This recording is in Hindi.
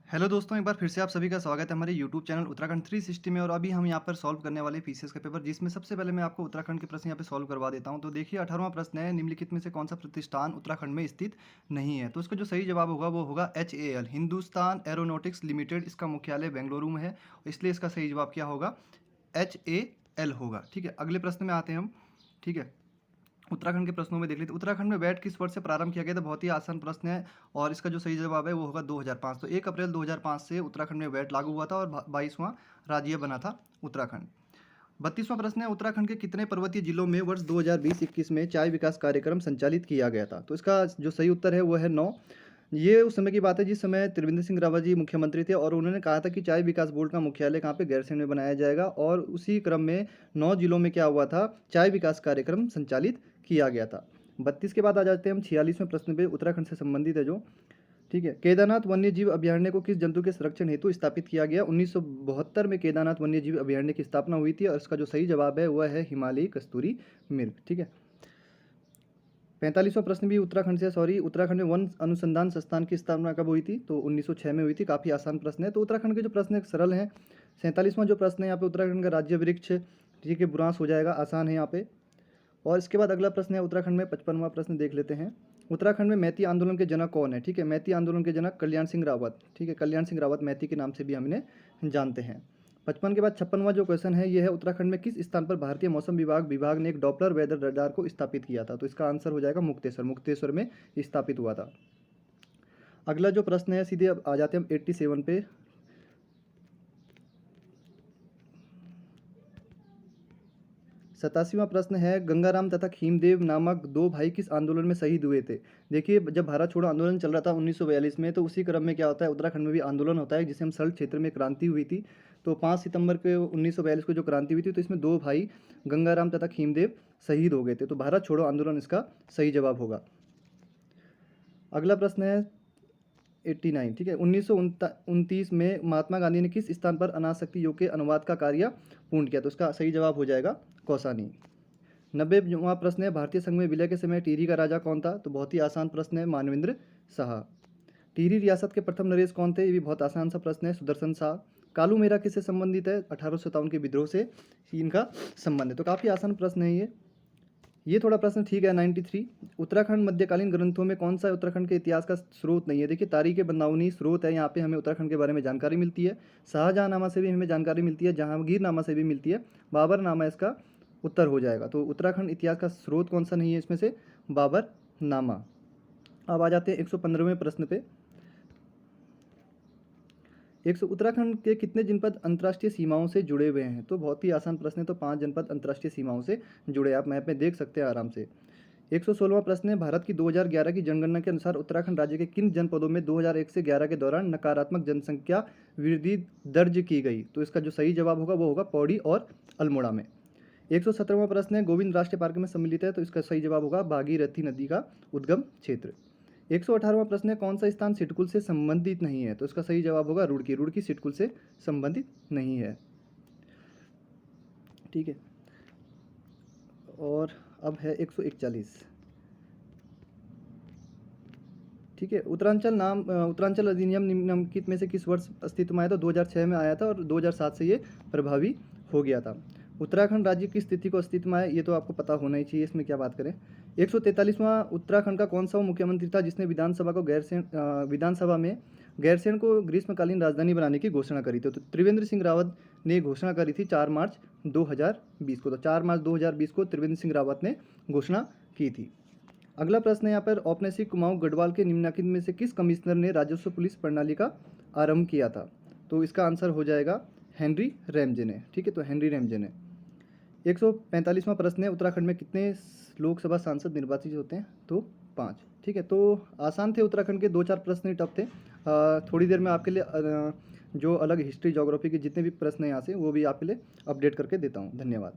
हेलो दोस्तों, एक बार फिर से आप सभी का स्वागत है हमारे यूट्यूब चैनल उत्तराखंड 360 में। और अभी हम यहाँ पर सॉल्व करने वाले पीसीएस का पेपर, जिसमें सबसे पहले मैं आपको उत्तराखंड के प्रश्न यहाँ पे सॉल्व करवा देता हूँ। तो देखिए 18वां प्रश्न है, निम्नलिखित में से कौन सा प्रतिष्ठान उत्तराखंड में स्थित नहीं है। तो इसका जो सही जवाब होगा वो होगा HAL, हिंदुस्तान एरोनॉटिक्स लिमिटेड। इसका मुख्यालय बेंगलुरु में है, इसलिए इसका सही जवाब क्या होगा, HAL होगा। ठीक है, अगले प्रश्न में आते हैं हम। ठीक है, उत्तराखंड के प्रश्नों में देख लेते हैं। उत्तराखंड में वैट किस वर्ष से प्रारंभ किया गया था। बहुत ही आसान प्रश्न है और इसका जो सही जवाब है वो होगा 2005। तो 1 अप्रैल 2005 से उत्तराखंड में वैट लागू हुआ था और 22वां राज्य बना था उत्तराखंड। 32वां प्रश्न है, उत्तराखंड के कितने पर्वतीय जिलों में वर्ष 2020-21 में चाय विकास कार्यक्रम संचालित किया गया था। तो इसका जो सही उत्तर है वो है 9। ये उस समय की बात है जिस समय त्रिवेंद्र सिंह रावत जी मुख्यमंत्री थे और उन्होंने कहा था कि चाय विकास बोर्ड का मुख्यालय कहाँ पे, गैरसैंण में बनाया जाएगा। और उसी क्रम में 9 जिलों में क्या हुआ था, चाय विकास कार्यक्रम संचालित किया गया था। 32 के बाद आ जाते हैं हम 46वें प्रश्न पे, उत्तराखंड से संबंधित है जो। ठीक है, केदारनाथ वन्य जीव अभयारण्य को किस जंतु के संरक्षण हेतु स्थापित किया गया। 1972 में केदारनाथ वन्य जीव अभयारण्य की स्थापना हुई थी और इसका जो सही जवाब है वह है हिमालयी कस्तूरी मृग। ठीक है, 45वां प्रश्न भी उत्तराखंड से, उत्तराखंड में वन अनुसंधान संस्थान की स्थापना कब हुई थी। तो 1906 में हुई थी। काफ़ी आसान प्रश्न है। तो उत्तराखंड के जो प्रश्न है सरल हैं। 47वां जो प्रश्न है यहाँ पे, उत्तराखंड का राज्य वृक्ष, ठीक है, बुरांस हो जाएगा, आसान है यहाँ पे। और इसके बाद अगला प्रश्न है उत्तराखंड में 55वां प्रश्न देख लेते हैं। उत्तराखंड में मैती आंदोलन के जनक कौन है। ठीक है, मैती आंदोलन के जनक कल्याण सिंह रावत। ठीक है, कल्याण सिंह रावत मैती के नाम से भी हम इन्हें जानते हैं। 55 के बाद 56वां जो क्वेश्चन है ये है, उत्तराखंड में किस स्थान पर भारतीय मौसम विभाग ने एक डॉपलर वेदर रडार को स्थापित किया था। तो इसका आंसर हो जाएगा मुक्तेश्वर। मुक्तेश्वर में स्थापित हुआ था। अगला जो प्रश्न है, सीधे अब आ जाते हैं हम 87 पे। 87वां प्रश्न है, गंगाराम तथा खीमदेव नामक दो भाई किस आंदोलन में शहीद हुए थे। देखिए, जब भारत छोड़ो आंदोलन चल रहा था 1942 में, तो उसी क्रम में क्या होता है, उत्तराखंड में भी आंदोलन होता है जिसे हम सल्ट क्षेत्र में क्रांति हुई थी। तो 5 सितंबर के 1942 को जो क्रांति हुई थी, तो इसमें दो भाई गंगाराम तथा खीमदेव शहीद हो गए थे। तो भारत छोड़ो आंदोलन इसका सही जवाब होगा। अगला प्रश्न है 89। ठीक है, 1929 में महात्मा गांधी ने किस स्थान पर अनाशक्ति योग के अनुवाद का कार्य पूर्ण किया। तो इसका सही जवाब हो जाएगा कौसानी। 90वां प्रश्न है, भारतीय संघ में विलय के समय टिहरी का राजा कौन था। तो बहुत ही आसान प्रश्न है, मानवेंद्र शाह। टिहरी रियासत के प्रथम नरेश कौन थे। ये भी बहुत आसान सा प्रश्न है, सुदर्शन शाह। कालू मेरा किससे संबंधित है। 1857 के विद्रोह से इनका संबंध है। तो काफ़ी आसान प्रश्न है ये थोड़ा प्रश्न ठीक है। 93, उत्तराखंड मध्यकालीन ग्रंथों में कौन सा उत्तराखंड के इतिहास का स्रोत नहीं है। देखिए, तारीख बंदावनी स्रोत है, यहाँ पे हमें उत्तराखंड के बारे में जानकारी मिलती है। शाहजहाँनामा से भी हमें जानकारी मिलती है, जहांगीरनामा से भी मिलती है, बाबरनामा इसका उत्तर हो जाएगा। तो उत्तराखंड इतिहास का स्रोत कौन सा नहीं है इसमें से, बाबरनामा। अब आ जाते हैं 115वें प्रश्न पे। उत्तराखंड के कितने जनपद अंतर्राष्ट्रीय सीमाओं से जुड़े हुए हैं। तो बहुत ही आसान प्रश्न है। तो 5 जनपद अंतर्राष्ट्रीय सीमाओं से जुड़े, आप मैप में देख सकते हैं आराम से। 116वां प्रश्न है, भारत की 2011 की जनगणना के अनुसार उत्तराखंड राज्य के किन जनपदों में 2001 से 11 के दौरान नकारात्मक जनसंख्या वृद्धि दर्ज की गई। तो इसका जो सही जवाब होगा वो होगा पौड़ी और अल्मोड़ा में। 117वां प्रश्न है, गोविंद राष्ट्रीय पार्क में सम्मिलित है। तो इसका सही जवाब होगा भागीरथी नदी का उद्गम क्षेत्र। 118वां प्रश्न है, कौन सा स्थान सिडकुल से संबंधित नहीं है। तो इसका सही जवाब होगा रुड़की। रुड़की सिडकुल से संबंधित नहीं है। ठीक है, और अब है 141। ठीक है, उत्तरांचल अधिनियम निम्नलिखित में से किस वर्ष अस्तित्व में आया। तो 2006 में आया था और 2007 से ये प्रभावी हो गया था। उत्तराखंड राज्य की स्थिति को अस्तित्व में आया, ये तो आपको पता होना ही चाहिए, इसमें क्या बात करें। 143वां, उत्तराखंड का कौन सा वो मुख्यमंत्री था जिसने विधानसभा में गैरसैंण को ग्रीष्मकालीन राजधानी बनाने की घोषणा करी थी। तो त्रिवेंद्र सिंह रावत ने घोषणा करी थी 4 मार्च 2020 को। तो 4 मार्च 2020 को त्रिवेंद्र सिंह रावत ने घोषणा की थी। अगला प्रश्न है यहाँ पर, औपनिवेशिक कुमाऊं गढ़वाल के निम्नलिखित में से किस कमिश्नर ने राजस्व पुलिस प्रणाली का आरंभ किया था। तो इसका आंसर हो जाएगा हेनरी रैमजे ने। ठीक है, तो हेनरी रैमजे ने। 145वां प्रश्न है, उत्तराखंड में कितने लोकसभा सांसद निर्वाचित होते हैं। तो 5। ठीक है, तो आसान थे उत्तराखंड के, 2-4 प्रश्न ही टफ थे। थोड़ी देर में आपके लिए जो अलग हिस्ट्री ज्योग्राफी के जितने भी प्रश्न हैं यहाँ से वो भी आपके लिए अपडेट करके देता हूँ। धन्यवाद।